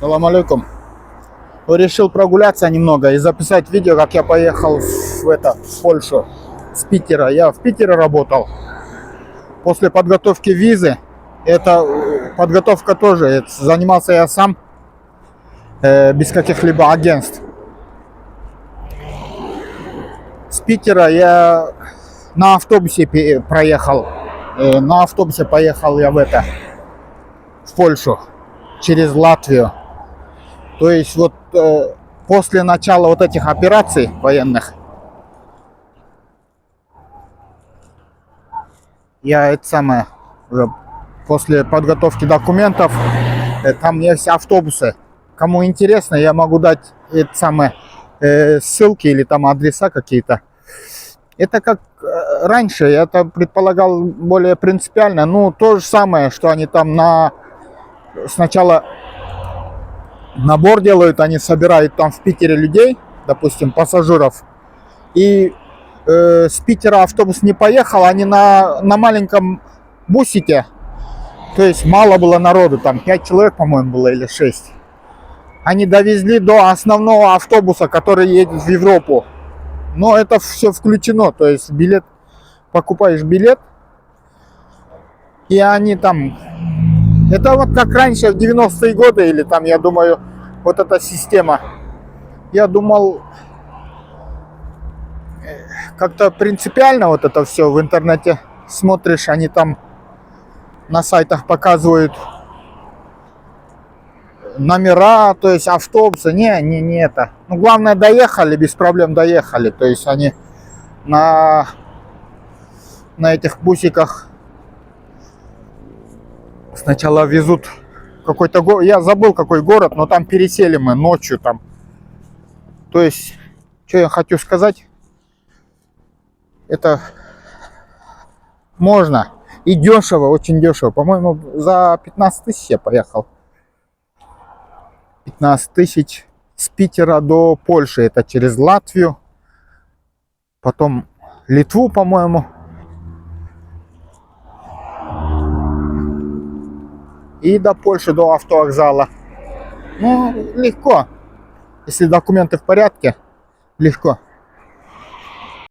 Салам алейкум. Решил прогуляться немного и записать видео, как я поехал в Польшу с Питера. Я в Питере работал. После подготовки визы, это подготовка тоже, занимался я сам, без каких-либо агентств. С Питера я на автобусе проехал. На автобусе поехал я в Польшу через Латвию. То есть вот после начала вот этих операций военных я после подготовки документов, там есть автобусы. Кому интересно, я могу дать ссылки или там адреса какие-то. Это как раньше, я это предполагал более принципиально. Ну, то же самое, что они там сначала набор делают, они собирают там в Питере людей, допустим, пассажиров. И с Питера автобус не поехал, они на маленьком бусике, то есть мало было народу, там 5 человек, по-моему, было или 6. Они довезли до основного автобуса, который едет в Европу. Но это все включено, то есть покупаешь билет, и они там... Это вот как раньше, в 90-е годы, или там, я думаю, вот эта система. Я думал, как-то принципиально вот это все в интернете смотришь, они там на сайтах показывают номера, то есть автобусы. Не это. Ну, главное, доехали, без проблем доехали. То есть они на этих бусиках сначала везут какой-то город. Я забыл, какой город, но там пересели мы ночью там. То есть, что я хочу сказать, это можно и дешево, очень дешево. По-моему, за 15 тысяч я поехал. 15 тысяч с Питера до Польши. Это через Латвию, потом Литву, по-моему. И до Польши, до автовокзала. Ну, легко. Если документы в порядке, легко.